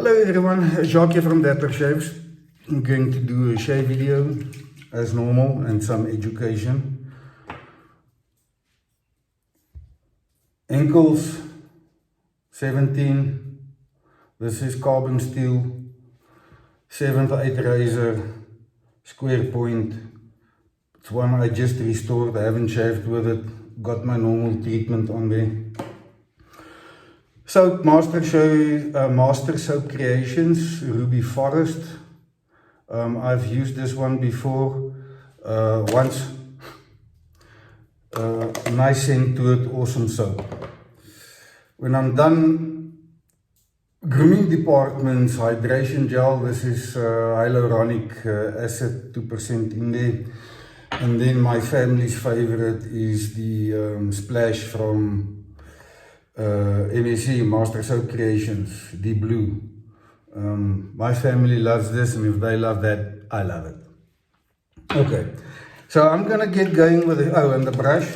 Hello everyone, Yaqi from Dapper Shaves. I'm going to do a shave video as normal and some education. Henckels 17. This is carbon steel 7/8 razor, square point. It's one I just restored. I haven't shaved with it. Got my normal treatment on there. Soap, Master Soap Creations, Ruby Forest. I've used this one before, once. Nice scent to it, awesome soap. When I'm done, grooming department's hydration gel. This is hyaluronic acid, 2% in there. And then my family's favorite is the splash from MSC Master Soap Creations, the blue. My family loves this, and if they love that, I love it. Okay, so I'm gonna get going with the, and the brush.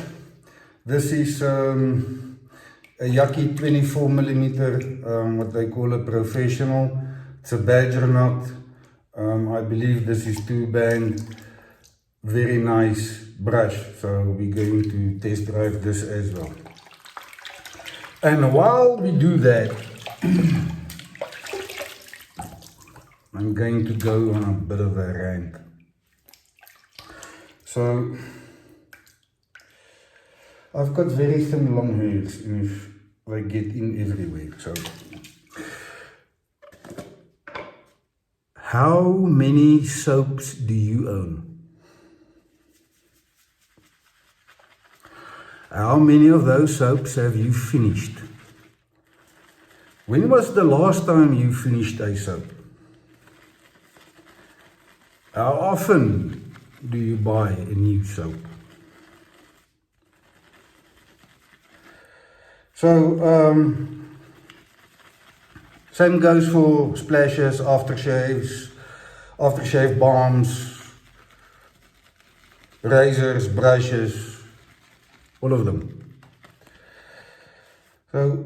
This is a Yaqi 24mm, what they call a professional. It's a badger knot. I believe this is 2-band. Very nice brush, so we're going to test drive this as well. And while we do that, I'm going to go on a bit of a rant. So, I've got very thin long hairs, and if they get in everywhere, so. How many soaps do you own? How many of those soaps have you finished? When was the last time you finished a soap? How often do you buy a new soap? So, same goes for splashes, aftershaves, aftershave balms, razors, brushes, all of them. So,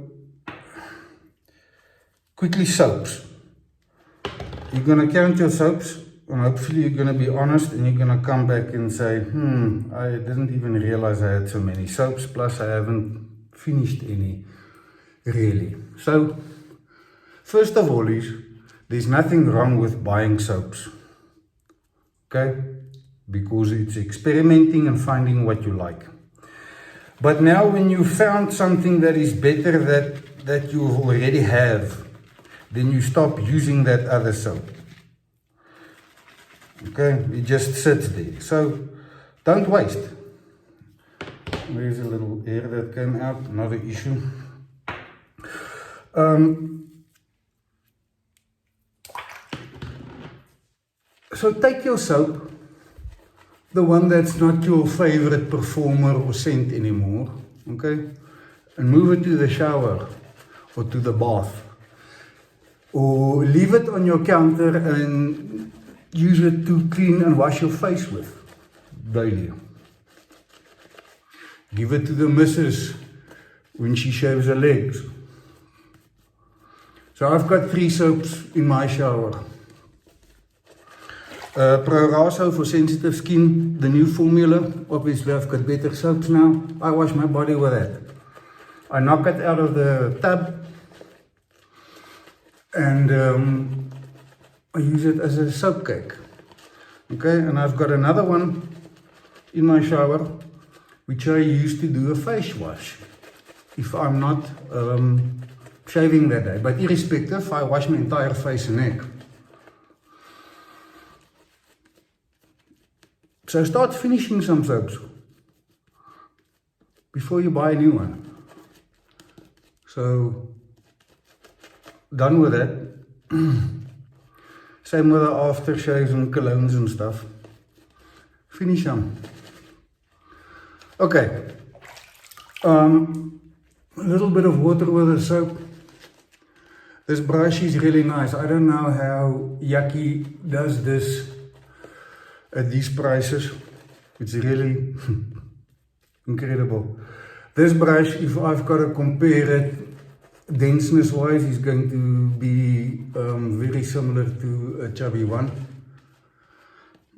quickly soaps. You're going to count your soaps, and hopefully you're going to be honest, and you're going to come back and say, I didn't even realize I had so many soaps, plus I haven't finished any, really. So, first of all there's nothing wrong with buying soaps, okay? Because it's experimenting and finding what you like. But now when you found something that is better that you already have, then you stop using that other soap. Okay, it just sits there. So don't waste. There's a little air that came out, another issue. So take your soap, the one that's not your favorite performer or scent anymore, okay, and move it to the shower or to the bath, or leave it on your counter and use it to clean and wash your face with daily. Give it to the missus when she shaves her legs. So I've got 3 soaps in my shower. Pro Raso for sensitive skin, the new formula. Obviously I've got better soaps now. I wash my body with that. I knock it out of the tub and I use it as a soap cake. Okay, and I've got another one in my shower which I use to do a face wash if I'm not shaving that day. But irrespective, I wash my entire face and neck. So start finishing some soaps before you buy a new one. So, done with that. Same with the aftershaves and colognes and stuff. Finish them. Okay. A little bit of water with the soap. This brush is really nice. I don't know how Yaqi does this at these prices. It's really incredible. This brush, if I've got to compare it denseness wise is going to be very similar to a chubby one,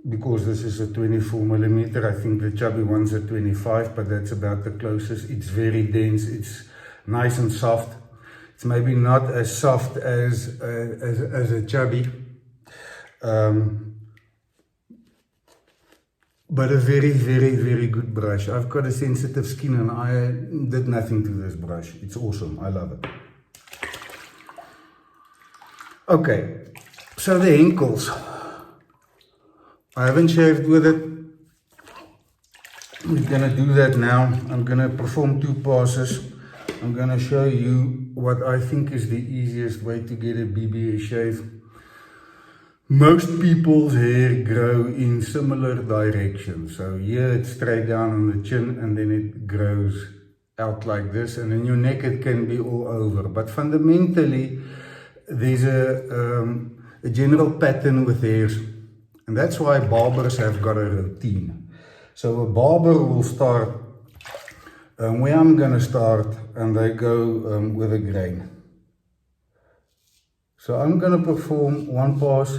because this is a 24 millimeter. I think the chubby one's a 25, but that's about the closest. It's very dense, it's nice and soft. It's maybe not as soft as a chubby, but a very, very, very good brush. I've got a sensitive skin and I did nothing to this brush. It's awesome, I love it. Okay, so the Henckels. I haven't shaved with it. We're gonna do that now. I'm gonna perform 2 passes. I'm gonna show you what I think is the easiest way to get a BBA shave. Most people's hair grow in similar directions. So here it's straight down on the chin and then it grows out like this, and in your neck it can be all over. But fundamentally, there's a general pattern with hairs, and that's why barbers have got a routine. So a barber will start where I'm gonna start, and they go with a grain. So I'm gonna perform 1 pass,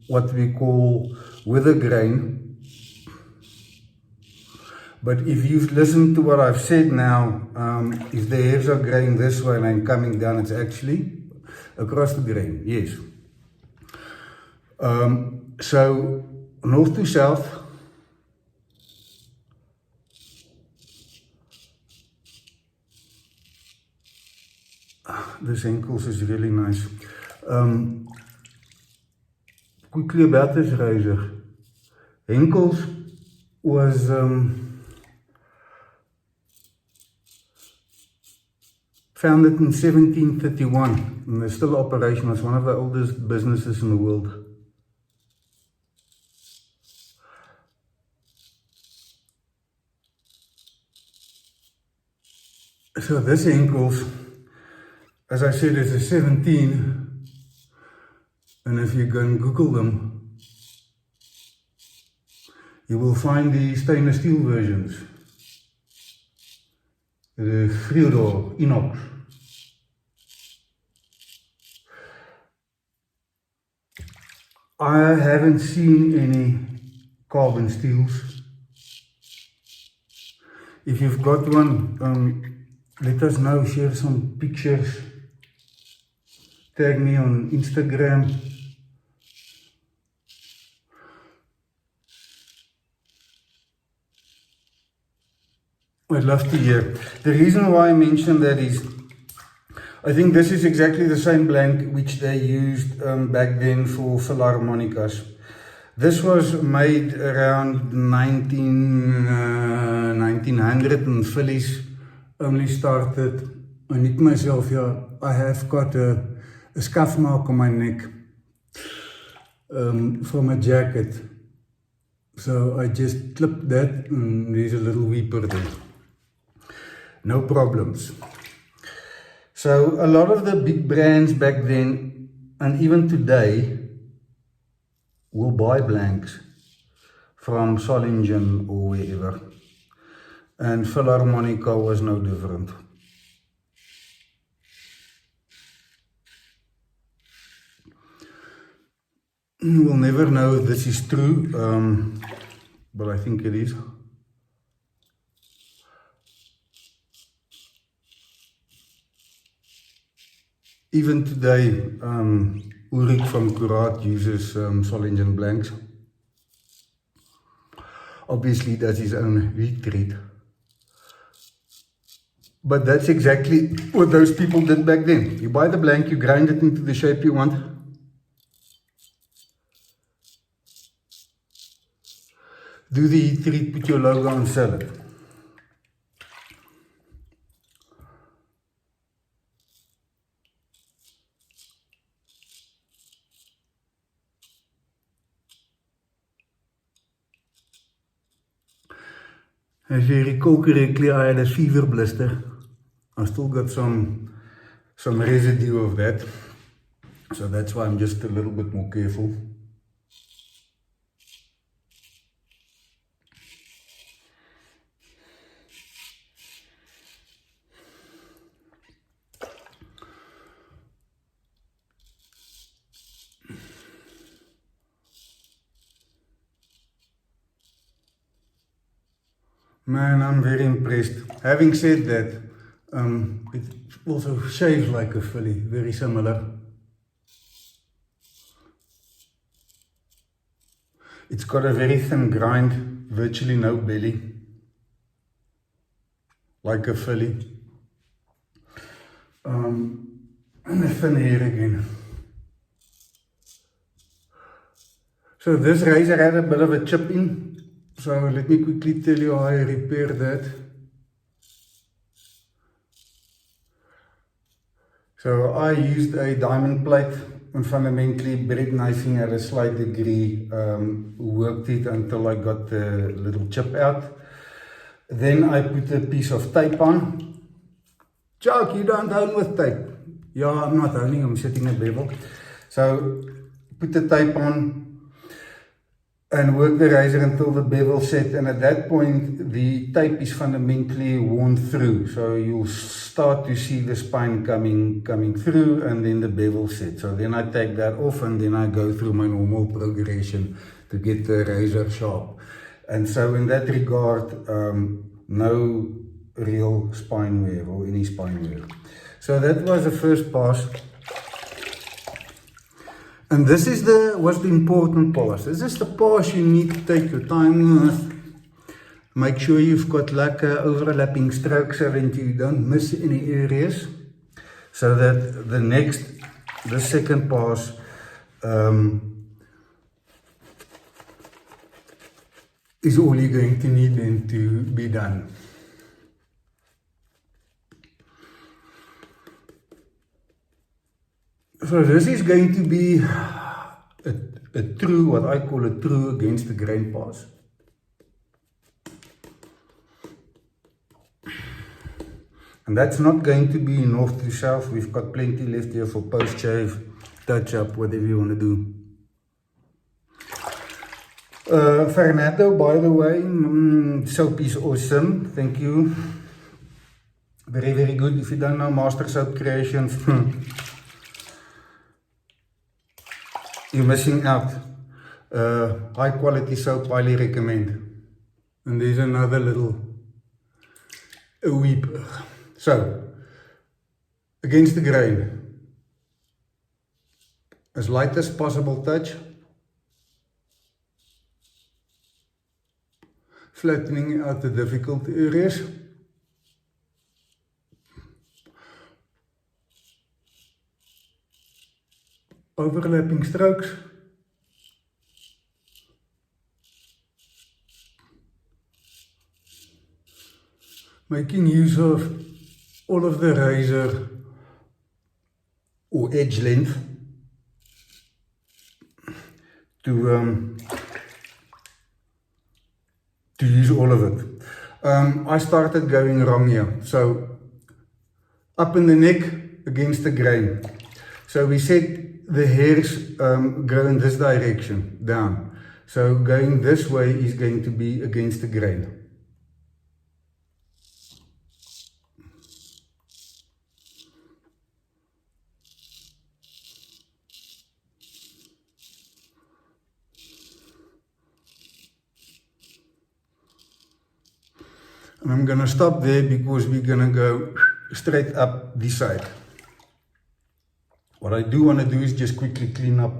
what we call with a grain. But if you've listened to what I've said now, if the hairs are graying this way and I'm coming down, it's actually across the grain, yes. So north to south, this Henckels is really nice. Quickly about this razor. Henckels was founded in 1731, and they're still operational. It's one of the oldest businesses in the world. So this Henckels, as I said, is a 17. And if you go and Google them, you will find the stainless steel versions. The 3-door inox. I haven't seen any carbon steels. If you've got one, let us know, share some pictures. Tag me on Instagram. I'd love to hear. The reason why I mentioned that is, I think this is exactly the same blank which they used back then for philharmonicas. This was made around 1900, and Phillies only started. I need myself here. I have got a scuff mark on my neck from a jacket. So I just clipped that, and there's a little weeper there. No problems. So a lot of the big brands back then, and even today, will buy blanks from Solingen or wherever. And Philharmonica was no different. We'll never know if this is true, but I think it is. Even today, Ulrich from Kurat uses Solingen blanks. Obviously, that's his own heat treat. But that's exactly what those people did back then. You buy the blank, you grind it into the shape you want. Do the heat treat, put your logo and sell it. As you recall correctly, I had a fever blister. I still got some residue of that. So that's why I'm just a little bit more careful. Man, I'm very impressed. Having said that, it also shaves like a filly, very similar. It's got a very thin grind, virtually no belly, like a filly. And the thin hair again. So this razor had a bit of a chip in. So let me quickly tell you how I repaired that. So I used a diamond plate and fundamentally bread knifing at a slight degree, worked it until I got the little chip out. Then I put a piece of tape on. Chuck, you don't own with tape. Yeah, I'm not owning, I'm sitting a bevel. So put the tape on and work the razor until the bevel set, and at that point the tape is fundamentally worn through, so you'll start to see the spine coming through, and then the bevel set. So then I take that off and then I go through my normal progression to get the razor sharp. And so in that regard, no real spine wear or any spine wear. So that was the first pass. And this is what's the important pass. This is the pass you need to take your time with. Make sure you've got like overlapping strokes so that you don't miss any areas. So that the second pass, is all you're going to need then to be done. So this is going to be a true, what I call a true against the grain pass. And that's not going to be north to south. We've got plenty left here for post-shave, touch-up, whatever you want to do. Fernando, by the way, soap is awesome. Thank you. Very, very good. If you don't know Master Soap Creations, you're missing out. High quality soap, highly recommend. And there's another little weep. So, against the grain, as light as possible touch, flattening out the difficult areas. Overlapping strokes. Making use of all of the razor or edge length to use all of it. I started going wrong here. So up in the neck against the grain. So we said the hairs grow in this direction, down. So going this way is going to be against the grain. And I'm going to stop there because we're going to go straight up this side. What I do want to do is just quickly clean up.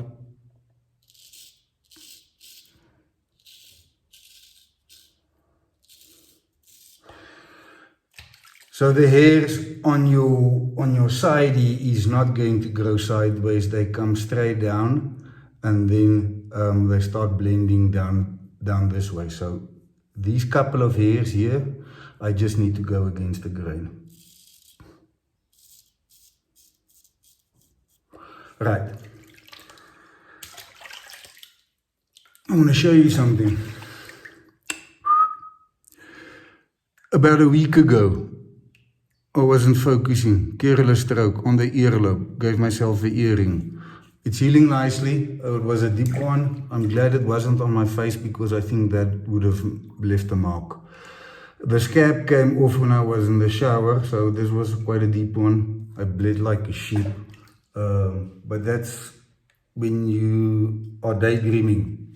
So the hairs on your side is not going to grow sideways. They come straight down, and then they start blending down this way. So these couple of hairs here, I just need to go against the grain. Right. I want to show you something. About a week ago, I wasn't focusing. Careless stroke on the earlobe. Gave myself an earring. It's healing nicely. It was a deep one. I'm glad it wasn't on my face because I think that would have left a mark. The scab came off when I was in the shower, so this was quite a deep one. I bled like a sheep. But that's when you are daydreaming.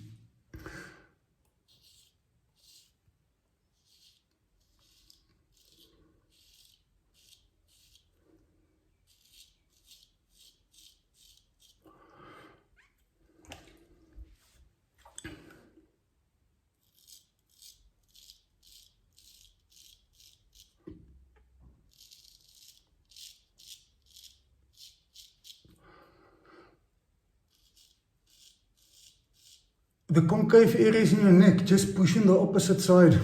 the concave areas in your neck, just push in the opposite side,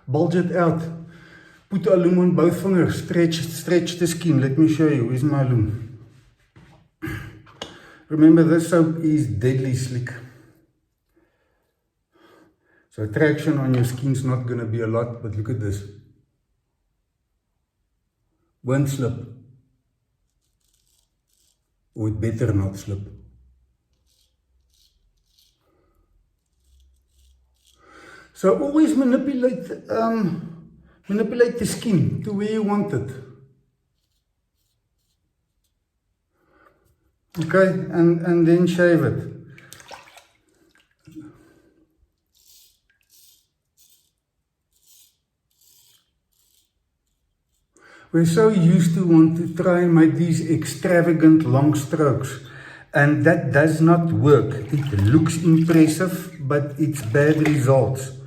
bulge it out, put the loom on both fingers, stretch the skin. Let me show you, where's my loom? Remember, this soap is deadly slick. So traction on your skin's not going to be a lot, but look at this. Won't slip. Or it better not slip. So always manipulate the skin to where you want it. Okay, and then shave it. We're so used to want to try and make these extravagant long strokes, and that does not work. It looks impressive, but it's bad results.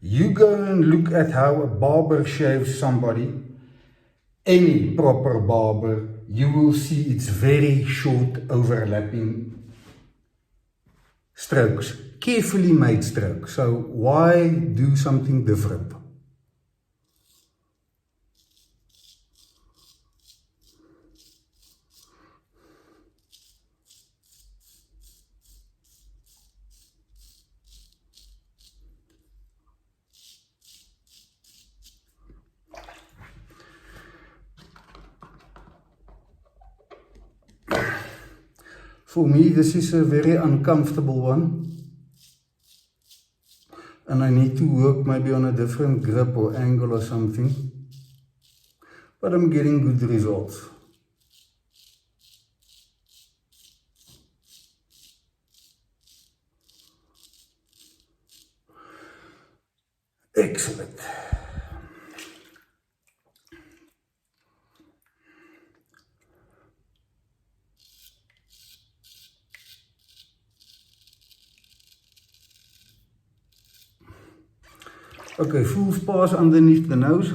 You go and look at how a barber shaves somebody, any proper barber, you will see it's very short overlapping strokes, carefully made strokes. So why do something different? For me, this is a very uncomfortable one, and I need to work maybe on a different grip or angle or something, but I'm getting good results. Excellent. Okay, full sparse underneath the nose.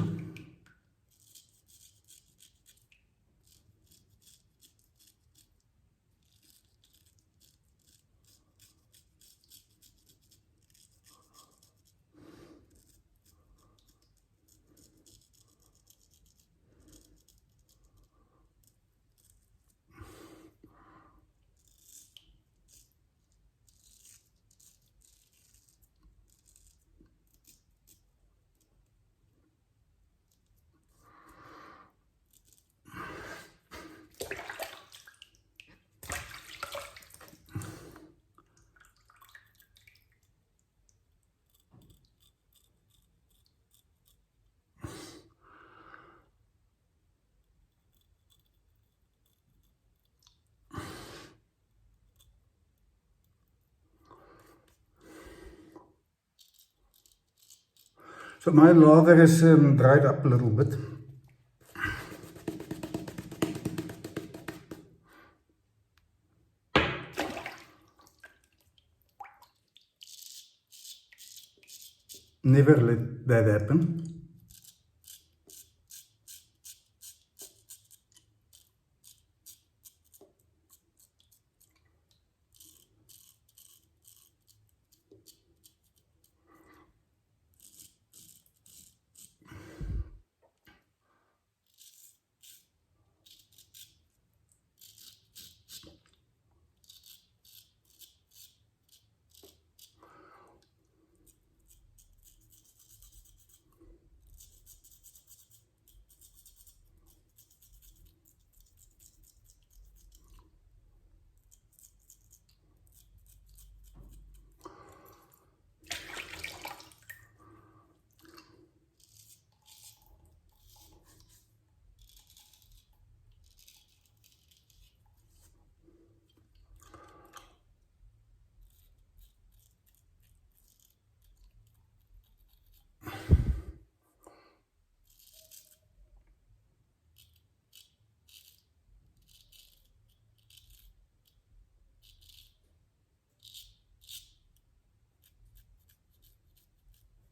So my lather is dried up a little bit. Never let that happen.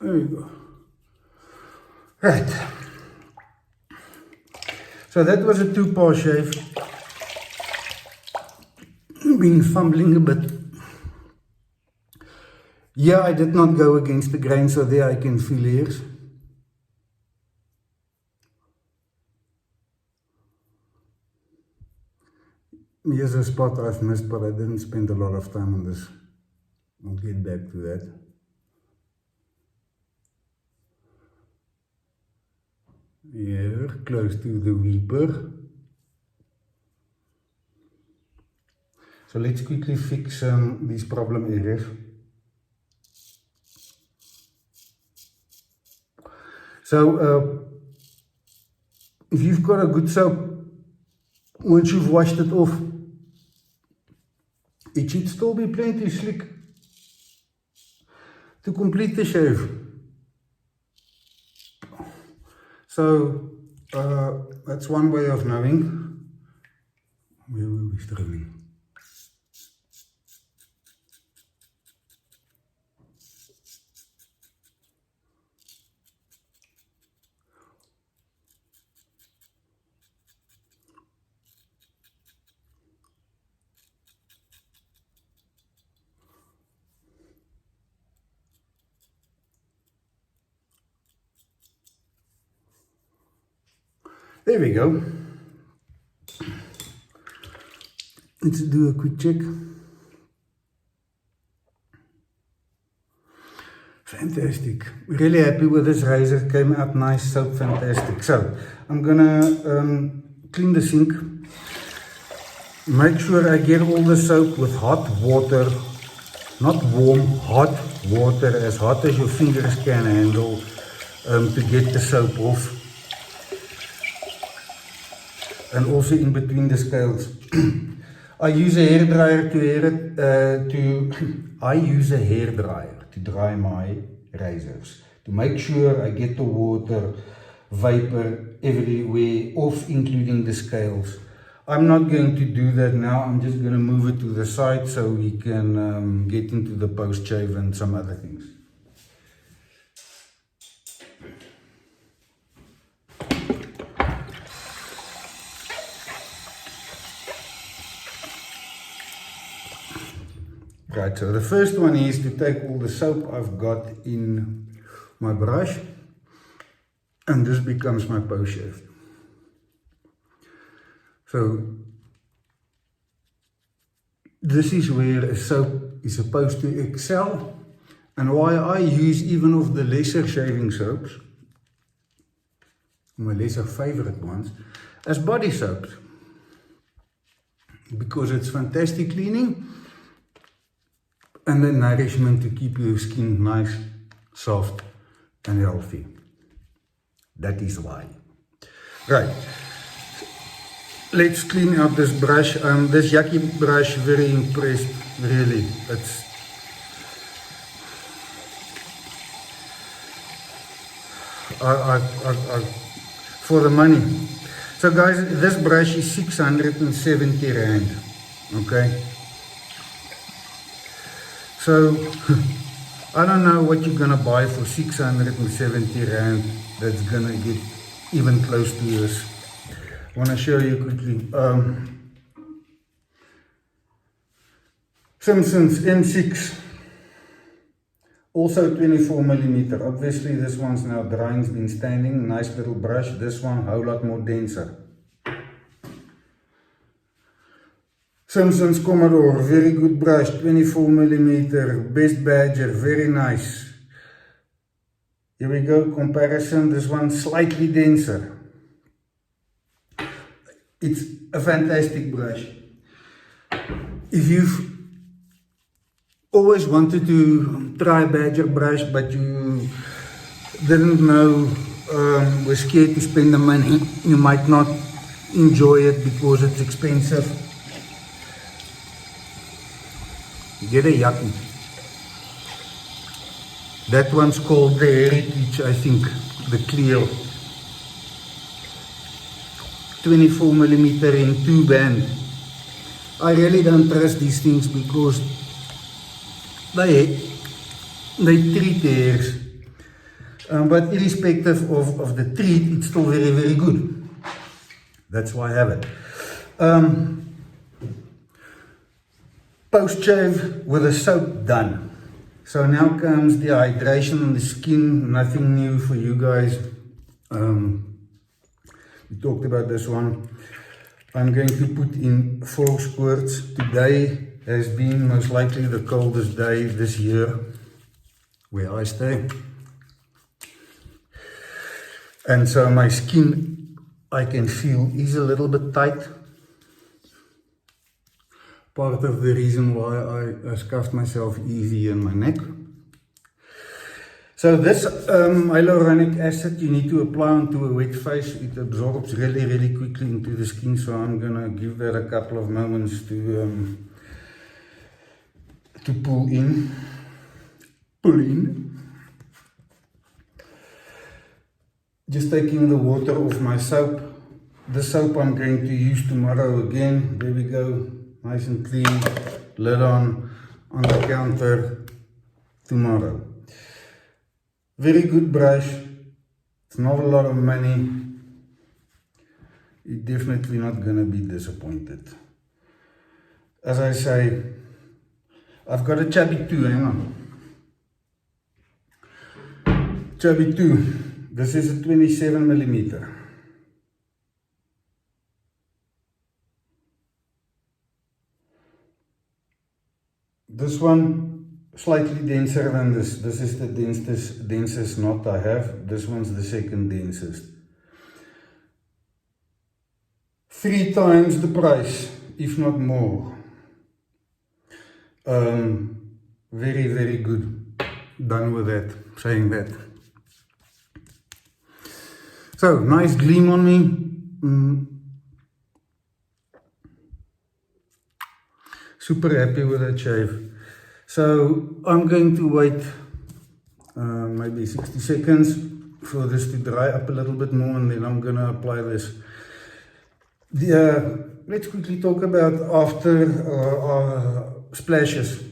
There you go. Right. So that was a two-part shave. Been fumbling a bit. Yeah, I did not go against the grain, so there I can feel hairs. Here's a spot I've missed, but I didn't spend a lot of time on this. I'll get back to that. Here, close to the weeper. So let's quickly fix these problem areas. So if you've got a good soap, once you've washed it off, it should still be plenty slick to complete the shave. So that's one way of knowing. Where were we struggling? There we go. Let's do a quick check. Fantastic. Really happy with this razor. Came out nice, soap, fantastic. So I'm gonna clean the sink. Make sure I get all the soap with hot water, not warm, hot water, as hot as your fingers can handle, to get the soap off. And also in between the scales. I use a hairdryer to dry my razors, to make sure I get the water, vapor everywhere off, including the scales. I'm not going to do that now. I'm just going to move it to the side so we can get into the post shave and some other things. Right, so the first one is to take all the soap I've got in my brush, and this becomes my post shave. So this is where a soap is supposed to excel, and why I use even of the lesser shaving soaps, my lesser favorite ones, as body soaps, because it's fantastic cleaning and the nourishment to keep your skin nice, soft and healthy. That is why. Right, let's clean out this brush. This Yaqi brush, very impressed, really. It's for the money. So guys, this brush is 670 Rand, okay? So, I don't know what you're gonna buy for 670 Rand that's gonna get even close to this. I wanna show you quickly. Simpsons M6, also 24mm. Obviously this one's now drying's been standing, nice little brush. This one, whole lot more denser. Simpsons Commodore, very good brush, 24mm, Best Badger, very nice. Here we go, comparison, this one slightly denser. It's a fantastic brush. If you've always wanted to try a Badger brush, but you didn't know, were scared to spend the money, you might not enjoy it because it's expensive. Get a Yaqi. That one's called the Heritage, I think, the clear. 24mm in 2-band. I really don't trust these things because they treat hairs. But irrespective of the treat, it's still very, very good. That's why I have it. Post shave with a soap done. So now comes the hydration on the skin, nothing new for you guys. We talked about this one. I'm going to put in 4 squirts. Today has been most likely the coldest day this year where I stay. And so my skin, I can feel, is a little bit tight. Part of the reason why I scuffed myself easy in my neck. So this hyaluronic acid you need to apply onto a wet face. It absorbs really quickly into the skin, so I'm gonna give that a couple of moments to pull in. Just taking the water off my soap. The soap I'm going to use tomorrow again. There we go, nice and clean. Lid on the counter tomorrow. Very good brush. It's not a lot of money. You're definitely not gonna be disappointed. As I say, I've got a chubby 2, hang on. Chubby 2. This is a 27 millimeter. This one slightly denser than this. This is the densest knot I have. This one's the second densest. 3 times the price, if not more. Very good. Done with that, saying that. So, nice gleam on me. Super happy with that shave. So, I'm going to wait maybe 60 seconds for this to dry up a little bit more, and then I'm going to apply this. Let's quickly talk about after splashes.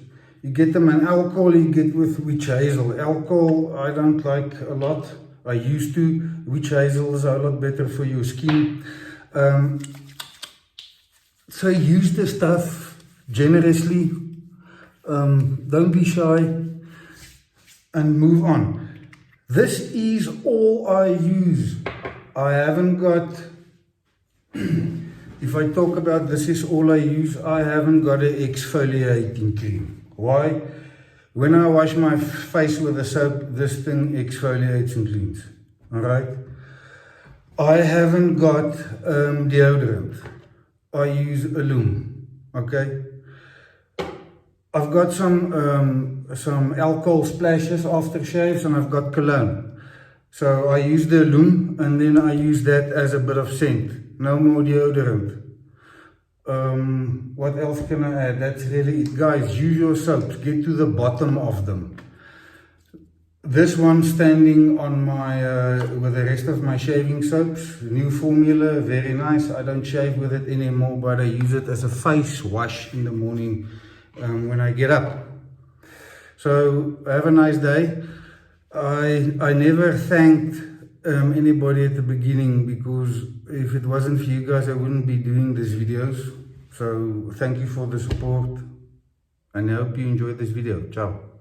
You get them in alcohol, you get with witch hazel. Alcohol I don't like a lot. I used to. Witch hazels are a lot better for your skin. So use the stuff generously. Don't be shy and move on. This is all I use. I haven't got, if I talk about this is all I use, I haven't got an exfoliating cream. Why? When I wash my face with a soap, this thing exfoliates and cleans. Alright? I haven't got deodorant. I use Alum. Okay? I've got some alcohol splashes after shaves, and I've got cologne. So I use the Alum, and then I use that as a bit of scent. No more deodorant. What else can I add? That's really it. Guys, use your soaps. Get to the bottom of them. This one standing on my, with the rest of my shaving soaps. New formula, very nice. I don't shave with it anymore, but I use it as a face wash in the morning when I get up. So, have a nice day. I never thanked anybody at the beginning, because if it wasn't for you guys, I wouldn't be doing these videos. So thank you for the support, and I hope you enjoyed this video. Ciao.